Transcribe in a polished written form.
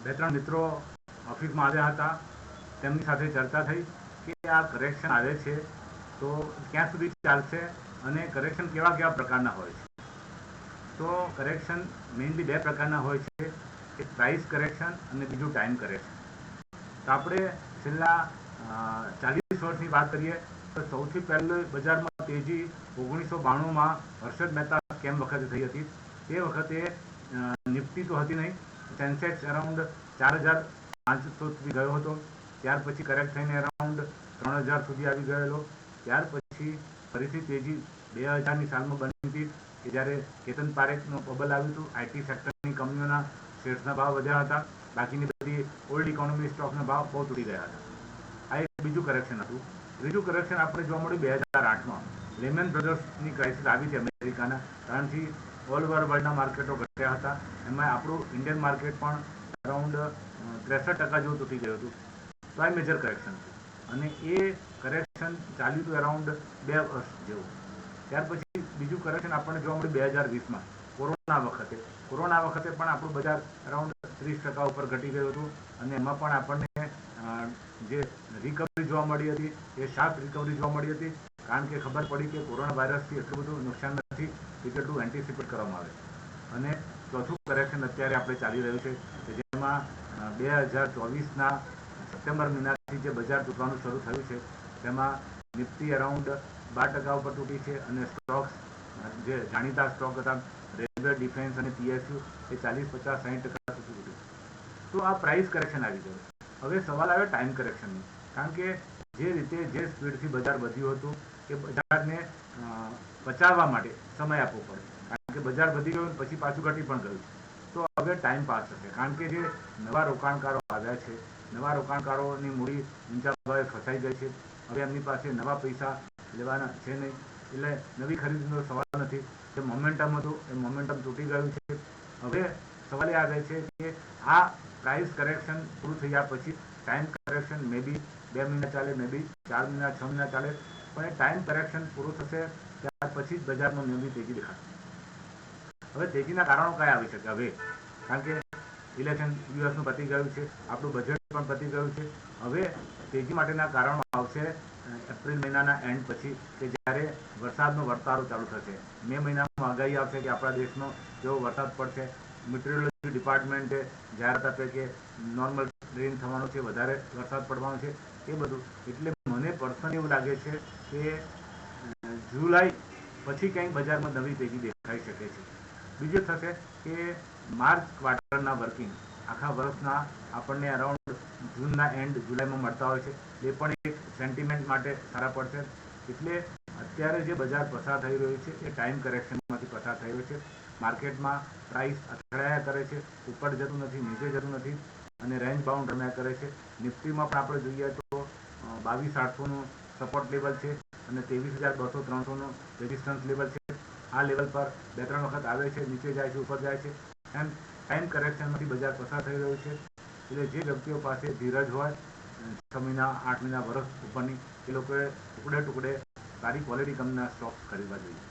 બે ત્રણ મિત્રો ઓફિસમાં આવ્યા હતા, તેમની સાથે ચર્ચા થઈ કે આ કરેક્શન આવે છે તો ક્યાં સુધી ચાલશે અને કરેક્શન કેવા કેવા પ્રકારના હોય છે. તો કરેક્શન મેઇનલી બે પ્રકારના હોય છે, એક પ્રાઇસ કરેક્શન અને બીજું ટાઈમ કરેક્શન. તો આપણે છેલ્લા 40 વર્ષની વાત કરીએ તો સૌથી પહેલું બજારમાં તેજી 1992માં હર્ષદ મહેતા સ્કેમ વખતે થઈ હતી. તે વખતે નિફ્ટી તો હતી નહીં, સેન્સેક્સ અરાઉન્ડ 4500 સુધી ગયો હતો. ત્યાર પછી કરેક્ટ થઈને અરાઉન્ડ 3000 સુધી આવી ગયેલો. ત્યાર પછી ફરીથી તેજી 2000ની સાલમાં બની હતી કે જ્યારે કેતન પારેખનું બબલ આવ્યું હતું. આઈટી સેક્ટરની કંપનીઓના શેર્સના ભાવ વધ્યા હતા, બાકીની બધી ઓલ્ડ ઇકોનોમી સ્ટોકના ભાવ બહુ તૂટી ગયા હતા. આ એક બીજું કરેક્શન હતું. ત્રીજું કરેક્શન આપણે જોવા મળ્યું 2008માં. લેમેન બ્રધર્સની ક્રાઇસિસ આવી હતી અમેરિકાના કારણથી ઓલ ઓવર વર્લ્ડના માર્કેટો ઘટ્યા હતા. એમાં આપણું ઇન્ડિયન માર્કેટ પણ અરાઉન્ડ 63% જેવું તૂટી ગયું હતું. તો આ મેજર કરેક્શન છે અને એ કરેક્શન ચાલ્યું હતું અરાઉન્ડ 2 વર્ષ જેવું. ત્યાર પછી બીજું કરેક્શન આપણને જોવા મળ્યું 2020માં કોરોના વખતે પણ આપણું બજાર અરાઉન્ડ 30% ઉપર ઘટી ગયું હતું અને એમાં પણ આપણને જે રિકવરી જોવા મળી હતી એ શાર્પ રિકવરી જોવા મળી હતી, કારણ કે ખબર પડી કે કોરોના વાયરસથી એટલું બધું નુકસાન નથી કે જેટલું એન્ટિસિપેટ કરવામાં આવે. અને ચોથું કરેક્શન અત્યારે આપણે ચાલી રહ્યું છે કે જેમાં 2024ના સપ્ટેમ્બર મહિનાથી જે બજાર તૂટવાનું શરૂ થયું છે તેમાં નિફ્ટી અરાઉન્ડ 12% ઉપર તૂટી છે અને સ્ટોક્સ જે જાણીતા સ્ટોક હતા રેલવે, ડિફેન્સ અને પીએસયુ એ 40, 50, 60% સુધી તૂટ્યું. તો આ પ્રાઇસ કરેક્શન આવી ગયું. હવે સવાલ આવે ટાઈમ કરેક્શનનો, કારણ કે જે રીતે જે સ્પીડથી બજાર વધ્યું હતું એ બજારને પચાવવા માટે સમય આપવો પડે, કારણ કે બજાર વધી ગયું પછી પાછું ઘટી પણ ગયું. તો હવે ટાઈમ પાસ થશે, કારણ કે જે નવા રોકાણકારો આવ્યા છે, નવા રોકાણકારોની મૂડી ઊંચા ભાવે ફસાઈ ગઈ છે. હવે એમની પાસે નવા પૈસા લેવાના છે નહીં, એટલે નવી ખરીદીનો સવાલ નથી. જે મોમેન્ટમ હતું એ મોમેન્ટમ તૂટી ગયું છે. હવે સવાલ એ આવે છે કે આ પ્રાઇસ કરેક્શન પૂરું થયા પછી ટાઈમ કરેક્શન મે બી 2 મહિના ચાલે, મે બી 4 મહિના, 6 મહિના ચાલે, પણ એ ટાઈમ કરેક્શન પૂરું થશે ત્યાર પછી જ બજારમાં નવી તેજી દેખાશે. હવે તેજીના કારણો કયા આવી શકે? હવે કારણ કે ઇલેક્શન યુએસનું પતી ગયું છે, આપણું બજેટ પણ પતી ગયું છે. હવે તેજી માટેના કારણો આવશે એપ્રિલ મહિનાના એન્ડ પછી, કે જ્યારે વરસાદનો વર્તારો ચાલુ થશે. મે મહિનામાં આગાહી આવશે કે આપણા દેશનો કેવો વરસાદ પડશે. મીટરોલોજી ડિપાર્ટમેન્ટે જાહેરાત આપે કે નોર્મલ રેન થવાનું છે, વધારે વરસાદ પડવાનો છે, એ બધું. એટલે મને પર્સનલી એવું લાગે છે કે જુલાઈ પછી કંઈક બજારમાં નવી તેજી દેખાઈ શકે છે. બીજું થશે કે માર્ચ ક્વાર્ટરના વર્કિંગ આખા વર્ષના આપણને અરાઉન્ડ જૂનના એન્ડ જુલાઈમાં મળતા હોય છે, એ પણ એક સેન્ટિમેન્ટ માટે સારા પડશે. એટલે અત્યારે જે બજાર પસાર થઈ રહ્યું છે એ ટાઈમ કરેક્શનમાંથી પસાર થઈ રહ્યું છે. માર્કેટમાં પ્રાઇસ અથડાયા કરે છે, ઉપર જતું નથી, નીચે જતું નથી અને રેન્જ બાઉન્ડ રમ્યા કરે છે. નિફ્ટીમાં પણ આપણે જોઈએ તો 22,800નું સપોર્ટ લેવલ છે અને 23,200-300નું રેઝિસ્ટન્સ લેવલ છે. આ લેવલ પર 2-3 વખત આવે છે, નીચે જાય છે, ઉપર જાય છે. એમ ટાઈમ કરેક્શનમાંથી બજાર પસાર થઈ રહ્યું છે. એટલે જે વ્યક્તિઓ પાસે ધીરજ હોય 6 મહિના, 8 મહિના, વર્ષ ઉપરની, એ લોકોએ ટુકડે ટુકડે સારી ક્વોલિટી કંપનીના સ્ટોક્સ ખરીદવા જોઈએ.